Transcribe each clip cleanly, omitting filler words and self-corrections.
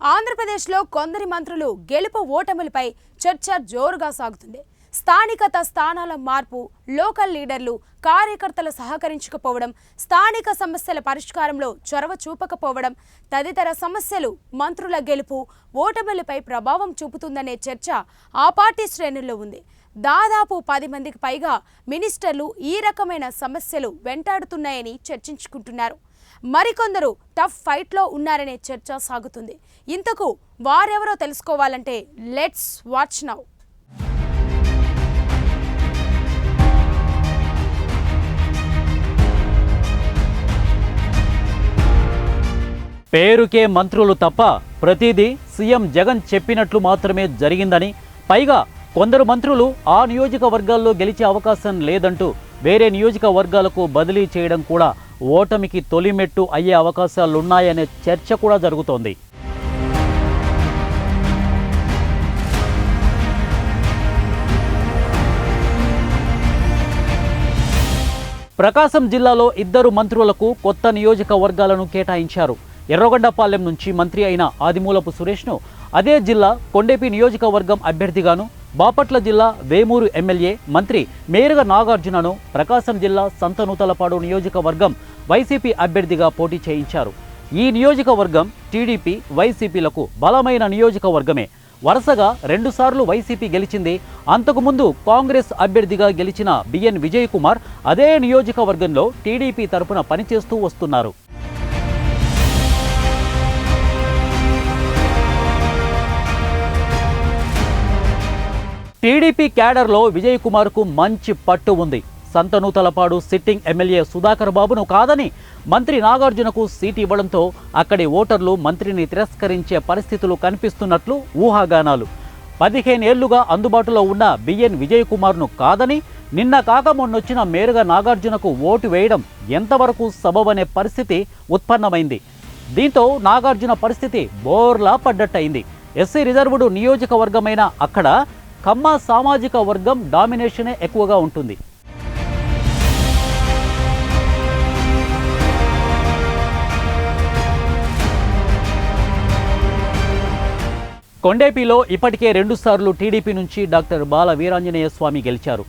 ఆంధ్రప్రదేశ్లో కొందరి మంత్రులు గెలుపు ఓటములపై చర్చ జోరుగా సాగుతుంది. స్థానికత స్థానాల మార్పు, లోకల్ లీడర్లు కార్యకర్తలు సహకరించకపోవడం, స్థానిక సమస్యల పరిష్కారంలో చొరవ చూపకపోవడం తదితర సమస్యలు మంత్రుల గెలుపు ఓటములపై ప్రభావం చూపుతుందనే చర్చ ఆ పార్టీ శ్రేణుల్లో ఉంది. దాదాపు 10 మందికి పైగా మినిస్టర్లు ఈ రకమైన సమస్యలు వెంటాడుతున్నాయని చర్చించుకుంటున్నారు. మరికొందరు టఫ్ ఫైట్లో ఉన్నారనే చర్చ సాగుతుంది. ఇంతకు వారెవరో తెలుసుకోవాలంటే లెట్స్ వాచ్ నౌ. పేరుకే మంత్రులు తప్ప ప్రతిదీ సీఎం జగన్ చెప్పినట్లు మాత్రమే జరిగిందని, పైగా కొందరు మంత్రులు ఆ నియోజకవర్గాల్లో గెలిచే అవకాశం లేదంటూ వేరే నియోజకవర్గాలకు బదిలీ చేయడం కూడా ఓటమికి తొలిమెట్టు అయ్యే అవకాశాలున్నాయనే చర్చ కూడా జరుగుతోంది. ప్రకాశం జిల్లాలో 2 మంత్రులకు కొత్త నియోజకవర్గాలను కేటాయించారు. ఎర్రగొండపాలెం నుంచి మంత్రి అయిన ఆదిమూలపు సురేష్ను అదే జిల్లా కొండేపి నియోజకవర్గం అభ్యర్థిగాను, బాపట్ల జిల్లా వేమూరు ఎమ్మెల్యే మంత్రి మేరుగ నాగార్జునను ప్రకాశం జిల్లా సంతనూతలపాడు నియోజకవర్గం వైసీపీ అభ్యర్థిగా పోటీ చేయించారు. ఈ నియోజకవర్గం టీడీపీ, వైసీపీలకు బలమైన నియోజకవర్గమే. వరుసగా 2 సార్లు వైసీపీ గెలిచింది. అంతకుముందు కాంగ్రెస్ అభ్యర్థిగా గెలిచిన బిఎన్ విజయ్ కుమార్ అదే నియోజకవర్గంలో టీడీపీ తరపున పనిచేస్తూ వస్తున్నారు. టీడీపీ క్యాడర్లో విజయ్ కుమార్కు మంచి పట్టు ఉంది. సంతనూతలపాడు సిట్టింగ్ ఎమ్మెల్యే సుధాకర్ బాబును కాదని మంత్రి నాగార్జునకు సీటు ఇవ్వడంతో అక్కడి ఓటర్లు మంత్రిని తిరస్కరించే పరిస్థితులు కనిపిస్తున్నట్లు ఊహాగానాలు. 15 ఏళ్లుగా అందుబాటులో ఉన్న బిఎన్ విజయ్ కుమార్ను కాదని నిన్న కాక మొన్నొచ్చిన మేరుగ నాగార్జునకు ఓటు వేయడం ఎంతవరకు సబబనే పరిస్థితి ఉత్పన్నమైంది. దీంతో నాగార్జున పరిస్థితి బోర్లా పడ్డట్టయింది. ఎస్సీ రిజర్వుడు నియోజకవర్గమైన అక్కడ కమ్మ సామాజిక వర్గం డామినేషనే ఎక్కువగా ఉంటుంది. కొండేపిలో ఇప్పటికే 2 సార్లు టీడీపీ నుంచి డాక్టర్ బాల వీరాంజనేయ స్వామి గెలిచారు.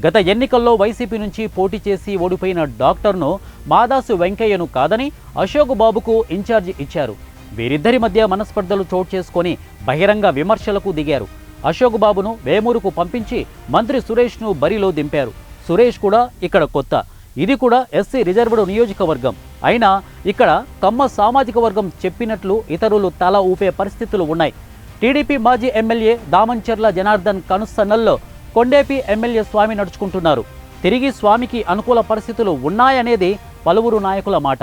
గత ఎన్నికల్లో వైసీపీ నుంచి పోటీ చేసి ఓడిపోయిన డాక్టర్ను మాదాసు వెంకయ్యను కాదని అశోక్ బాబుకు ఇన్ఛార్జి ఇచ్చారు. వీరిద్దరి మధ్య మనస్పర్ధలు చోటు చేసుకొని బహిరంగ విమర్శలకు దిగారు. అశోక్ బాబును వేమూరుకు పంపించి మంత్రి సురేష్ను బరిలో దింపారు. సురేష్ కూడా ఇక్కడ కొత్త. ఇది కూడా ఎస్సీ రిజర్వ్డ్ నియోజకవర్గం. అయినా ఇక్కడ కమ్మ సామాజిక వర్గం చెప్పినట్లు ఇతరులు తల ఊపే పరిస్థితులు ఉన్నాయి. టీడీపీ మాజీ ఎమ్మెల్యే దామంచెర్ల జనార్దన్ కనుసన్నల్లో కొండేపి ఎమ్మెల్యే స్వామి నడుచుకుంటున్నారు. తిరిగి స్వామికి అనుకూల పరిస్థితులు ఉన్నాయనేది పలువురు నాయకుల మాట.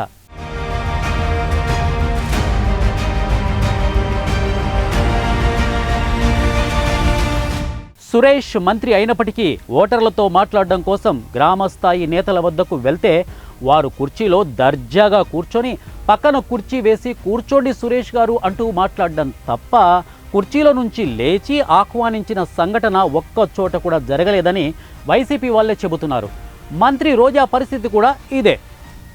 సురేష్ మంత్రి అయినప్పటికీ ఓటర్లతో మాట్లాడడం కోసం గ్రామస్థాయి నేతల వద్దకు వెళ్తే వారు కుర్చీలో దర్జాగా కూర్చొని పక్కన కుర్చీ వేసి కూర్చోండి సురేష్ గారు అంటూ మాట్లాడడం తప్ప కుర్చీలో నుంచి లేచి ఆహ్వానించిన సంఘటన ఒక్క చోట కూడా జరగలేదని వైసీపీ వాళ్ళే చెబుతున్నారు. మంత్రి రోజా పరిస్థితి కూడా ఇదే.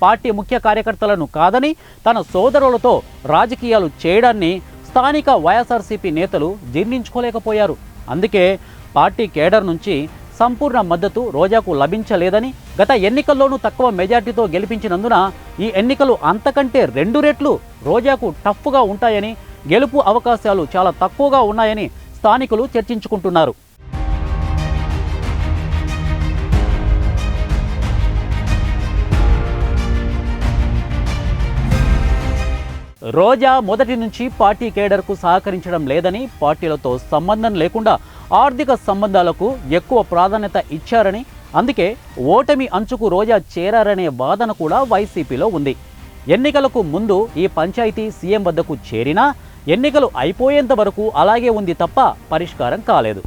పార్టీ ముఖ్య కార్యకర్తలను కాదని తన సోదరులతో రాజకీయాలు చేయడాన్ని స్థానిక వైఎస్ఆర్సీపీ నేతలు జీర్ణించుకోలేకపోయారు. అందుకే పార్టీ కేడర్ నుంచి సంపూర్ణ మద్దతు రోజాకు లభించలేదని, గత ఎన్నికల్లోనూ తక్కువ మెజార్టీతో గెలిపించినందున ఈ ఎన్నికలు అంతకంటే 2 రెట్లు రోజాకు టఫ్గా ఉంటాయని, గెలుపు అవకాశాలు చాలా తక్కువగా ఉన్నాయని స్థానికులు చర్చించుకుంటున్నారు. రోజా మొదటి నుంచి పార్టీ కేడర్కు సహకరించడం లేదని, పార్టీలతో సంబంధం లేకుండా ఆర్థిక సంబంధాలకు ఎక్కువ ప్రాధాన్యత ఇచ్చారని, అందుకే ఓటమి అంచుకు రోజా చేరారనే వాదన కూడా వైసీపీలో ఉంది. ఎన్నికలకు ముందు ఈ పంచాయతీ సీఎం వద్దకు చేరినా ఎన్నికలు అయిపోయేంత వరకు అలాగే ఉంది తప్ప పరిష్కారం కాలేదు.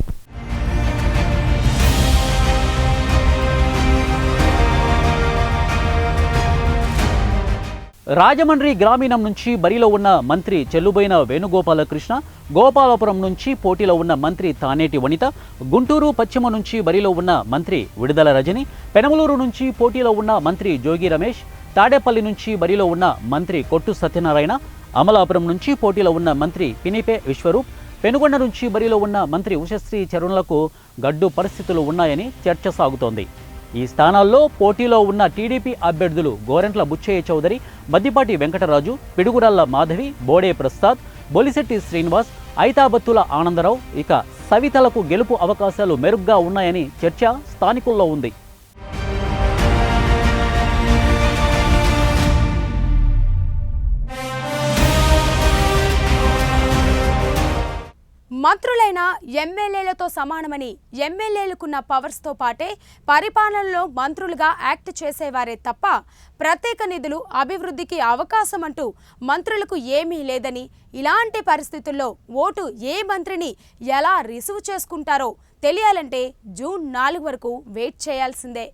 రాజమండ్రి గ్రామీణం నుంచి బరిలో ఉన్న మంత్రి చెల్లుబోయిన వేణుగోపాలకృష్ణ, గోపాలపురం నుంచి పోటీలో ఉన్న మంత్రి తానేటి వనిత, గుంటూరు పశ్చిమ నుంచి బరిలో ఉన్న మంత్రి విడుదల రజని, పెనమలూరు నుంచి పోటీలో ఉన్న మంత్రి జోగి రమేష్, తాడేపల్లి నుంచి బరిలో ఉన్న మంత్రి కొట్టు సత్యనారాయణ, అమలాపురం నుంచి పోటీలో ఉన్న మంత్రి పినిపే విశ్వరూప్, పెనుగొండ నుంచి బరిలో ఉన్న మంత్రి ఉషశ్రీ చరణులకు గడ్డు పరిస్థితులు ఉన్నాయని చర్చ సాగుతోంది. ఈ స్థానాల్లో పోటీలో ఉన్న టీడీపీ అభ్యర్థులు గోరెంట్ల బుచ్చయ్య చౌదరి, మద్దిపాటి వెంకటరాజు, పిడుగురాళ్ల మాధవి, బోడే ప్రసాద్, బొలిశెట్టి శ్రీనివాస్, ఐతాబత్తుల ఆనందరావు, ఇక సవితలకు గెలుపు అవకాశాలు మెరుగ్గా ఉన్నాయని చర్చ స్థానికుల్లో ఉంది. మంత్రులైన ఎమ్మెల్యేలతో సమానమని ఎమ్మెల్యేలకున్న పవర్స్తో పాటే పరిపాలనలో మంత్రులుగా యాక్ట్ చేసేవారే తప్ప ప్రత్యేక నిధులు, అభివృద్ధికి అవకాశం అంటూ మంత్రులకు ఏమీ లేదని, ఇలాంటి పరిస్థితుల్లో ఓటు ఏ మంత్రిని ఎలా రిసీవ్ చేసుకుంటారో తెలియాలంటే జూన్ 4 వరకు వెయిట్ చేయాల్సిందే.